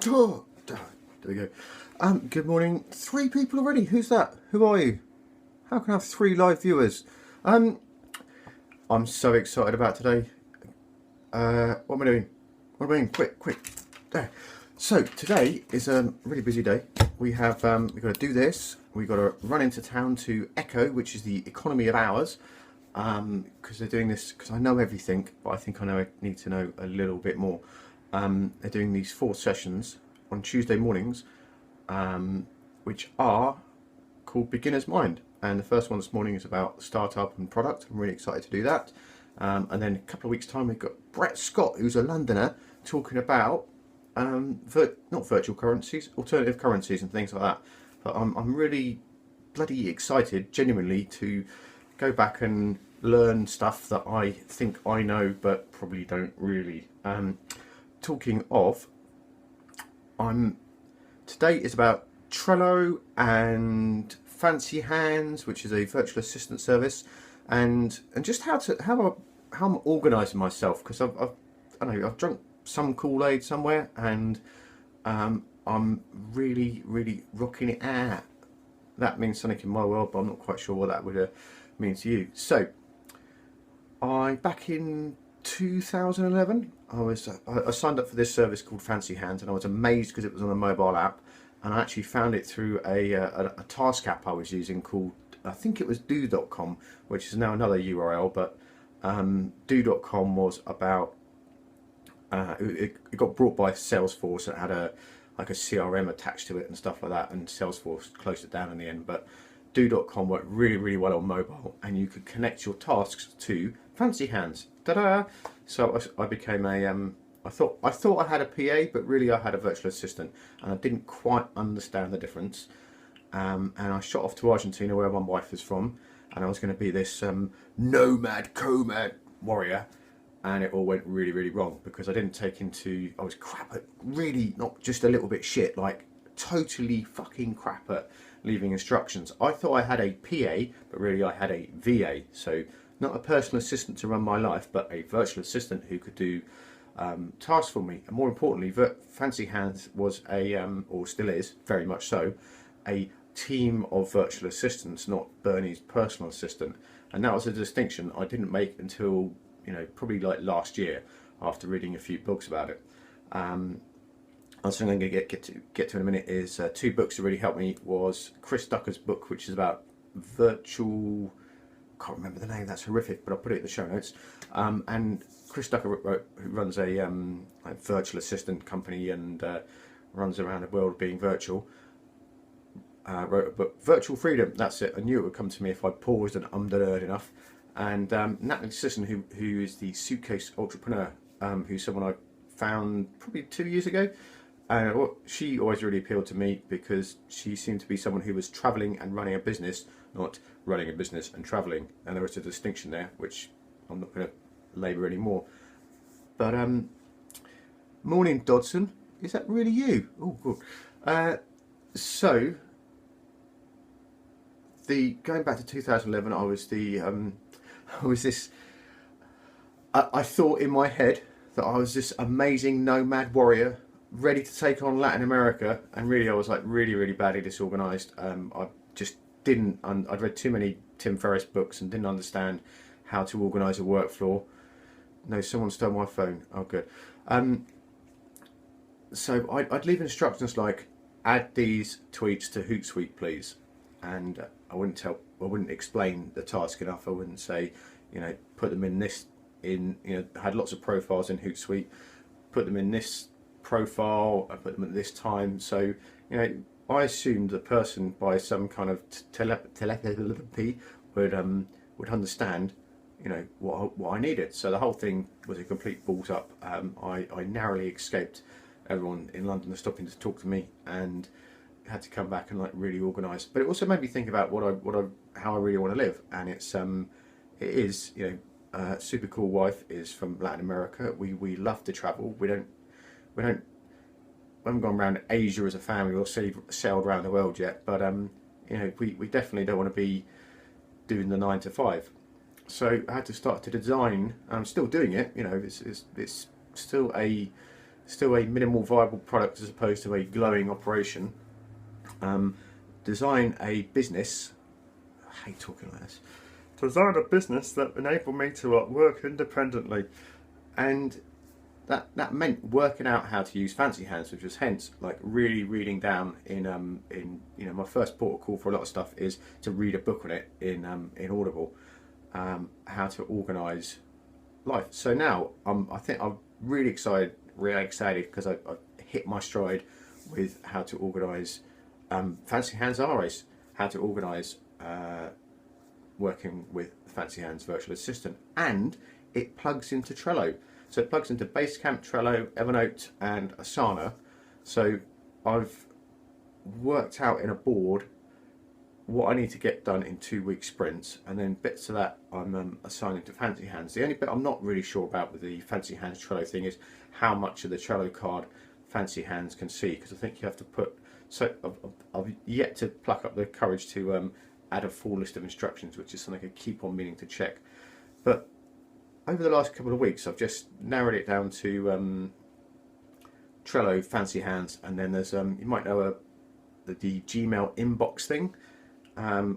Oh, there we go. Good morning. 3 people already. Who's that? Who are you? How can I have 3 live viewers? Um, I'm so excited about today. What am I doing? What am I doing? Quick. There. So today is a really busy day. We've got to do this. We've got to run into town to Echo, which is the economy of hours, because they're doing this. Because I know everything, but I think I need to know a little bit more. They're doing these 4 sessions on Tuesday mornings, which are called Beginner's Mind. And the first one this morning is about startup and product. I'm really excited to do that. And then a couple of weeks' time, we've got Brett Scott, who's a Londoner, talking about not virtual currencies, alternative currencies and things like that. But I'm really bloody excited, genuinely, to go back and learn stuff that I think I know, but probably don't really. Talking of, today is about Trello and Fancy Hands, which is a virtual assistant service, and just how I'm organising myself, because I've drunk some Kool-Aid somewhere, and I'm really rocking it out. That means something in my world, but I'm not quite sure what that would mean to you. So, back in 2011, I signed up for this service called Fancy Hands, and I was amazed because it was on a mobile app, and I actually found it through a task app I was using called, I think it was do.com, which is now another URL, but do.com was about, it got brought by Salesforce. It had a CRM attached to it and stuff like that, and Salesforce closed it down in the end, but do.com worked really well on mobile, and you could connect your tasks to Fancy Hands. Ta-da! So I became I thought I had a PA, but really I had a virtual assistant, and I didn't quite understand the difference. And I shot off to Argentina, where my wife is from, and I was going to be this nomad warrior, and it all went really wrong, because I didn't take into, I was crap at, really not just a little bit shit, like totally fucking crap at leaving instructions. I thought I had a PA, but really I had a VA. So not a personal assistant to run my life, but a virtual assistant who could do tasks for me. And more importantly, Fancy Hands was or still is, very much so, a team of virtual assistants, not Bernie's personal assistant. And that was a distinction I didn't make until, probably like last year, after reading a few books about it. Something I'm going to get to in a minute is 2 books that really helped me. Was Chris Ducker's book, which is about virtual, can't remember the name, that's horrific, but I'll put it in the show notes. And Chris Ducker who runs a virtual assistant company and runs around the world being virtual, wrote a book, Virtual Freedom. That's it. I knew it would come to me if I paused and ummed and erred enough. And Natalie Sisson, who is the suitcase entrepreneur, who's someone I found probably 2 years ago. And she always really appealed to me, because she seemed to be someone who was travelling and running a business, not running a business and travelling. And there was a distinction there, which I'm not going to labour anymore. But morning, Dodson. Is that really you? Oh, good. So, going back to 2011, I was this. I thought in my head that I was this amazing nomad warrior, ready to take on Latin America, and really I was like really badly disorganised. I just didn't. I'd read too many Tim Ferriss books and didn't understand how to organise a workflow. No, someone stole my phone. Oh, good. So I'd leave instructions like, add these tweets to Hootsuite, please, and I wouldn't explain the task enough. I wouldn't say, put them in this. Had lots of profiles in Hootsuite. Put them in this profile. I put them at this time. So I assumed the person, by some kind of telepathy, would understand what I needed. So the whole thing was a complete balls up. I narrowly escaped everyone in London stopping to talk to me, and had to come back and really organise. But it also made me think about how I really want to live. And it is super cool wife is from Latin America. We love to travel. We haven't gone around Asia as a family or sailed around the world yet, but we definitely don't want to be doing the 9 to 5. So I had to start to design. I'm still doing it. It's still a still a minimal viable product as opposed to a glowing operation. Design a business. I hate talking like this. Design a business that enabled me to work independently, and that meant working out how to use Fancy Hands, which was hence like really reading down in my first port of call for a lot of stuff is to read a book on it in Audible, how to organise life. So now I think I'm really excited because I hit my stride with how to organise Fancy Hands RAs, how to organise working with Fancy Hands virtual assistant, and it plugs into Trello. So it plugs into Basecamp, Trello, Evernote, and Asana. So I've worked out in a board what I need to get done in 2-week sprints, and then bits of that I'm assigning to Fancy Hands. The only bit I'm not really sure about with the Fancy Hands Trello thing is how much of the Trello card Fancy Hands can see, because I think you have to put. So I've yet to pluck up the courage to add a full list of instructions, which is something I keep on meaning to check. But over the last couple of weeks, I've just narrowed it down to Trello, Fancy Hands, and then there's you might know the Gmail inbox thing,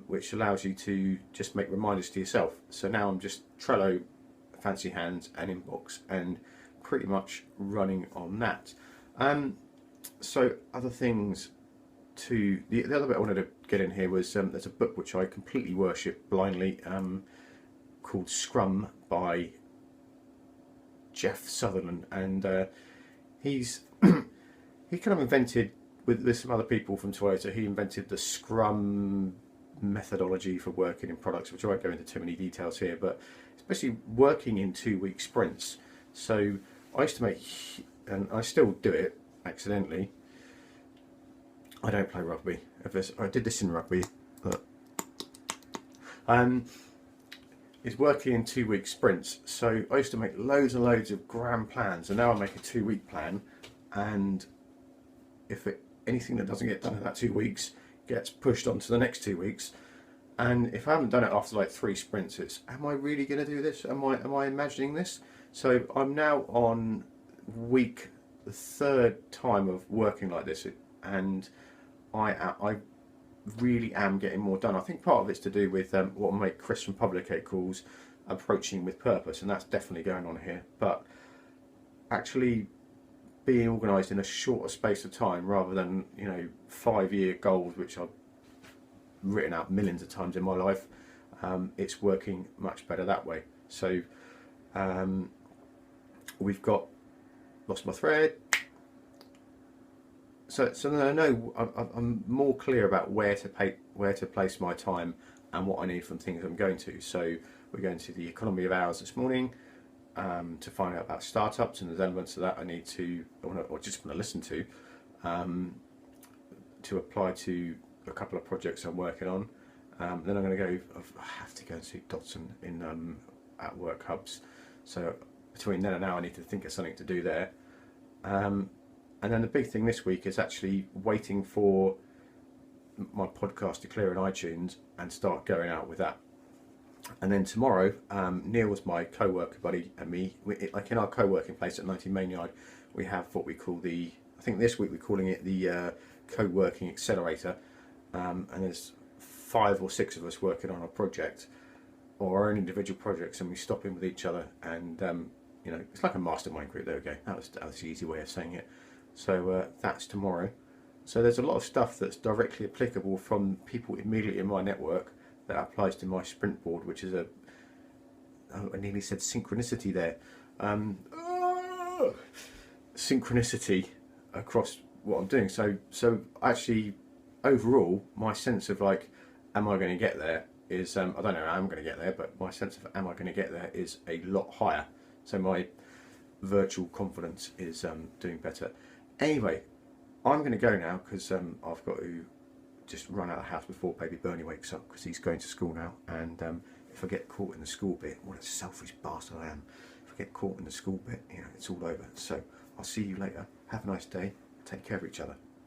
which allows you to just make reminders to yourself. So now I'm just Trello, Fancy Hands, and inbox, and pretty much running on that. So other things to the other bit I wanted to get in here was there's a book which I completely worship blindly, called Scrum by Jeff Sutherland, and he's he kind of invented with some other people from Toyota. He invented the Scrum methodology for working in products, which I won't go into too many details here, but especially working in 2-week sprints. So I used to make, and I still do it accidentally. I don't play rugby. I did this in rugby. Is working in 2-week sprints. So I used to make loads and loads of grand plans, and now I make a 2-week plan, and if anything that doesn't get done in that 2 weeks gets pushed on to the next 2 weeks, and if I haven't done it after like 3 sprints, it's, am I really going to do this? Am I imagining this? So I'm now on the 3rd time of working like this, and I really am getting more done. I think part of it's to do with what Mate Chris from Publicate calls approaching with purpose, and that's definitely going on here. But actually being organised in a shorter space of time rather than 5-year goals, which I've written out millions of times in my life, it's working much better that way. So we've got lost my thread. So I know I'm more clear about where to place my time and what I need from things I'm going to. So we're going to the Economy of Hours this morning to find out about startups, and there's elements of that I need to, or just want to listen to apply to a couple of projects I'm working on. Then I'm going to go. I have to go and see Dotson in at Work Hubs. So between then and now, I need to think of something to do there. And then the big thing this week is actually waiting for my podcast to clear in iTunes and start going out with that. And then tomorrow, Neil was my co-worker buddy and me. Like in our co-working place at 19 Mainyard, we have what we call I think this week we're calling it the co-working accelerator. And there's 5 or 6 of us working on a project or our own individual projects, and we stop in with each other, and it's like a mastermind group. There we go. That was the easy way of saying it. So that's tomorrow. So there's a lot of stuff that's directly applicable from people immediately in my network that applies to my sprint board, which is I nearly said synchronicity there. Synchronicity across what I'm doing. So actually, overall, my sense of like, am I going to get there is, I don't know how I'm going to get there, but my sense of am I going to get there is a lot higher. So my virtual confidence is doing better. Anyway, I'm going to go now because I've got to just run out of the house before baby Bernie wakes up, because he's going to school now, and if I get caught in the school bit, what a selfish bastard I am. If I get caught in the school bit, it's all over. So I'll see you later. Have a nice day. Take care of each other.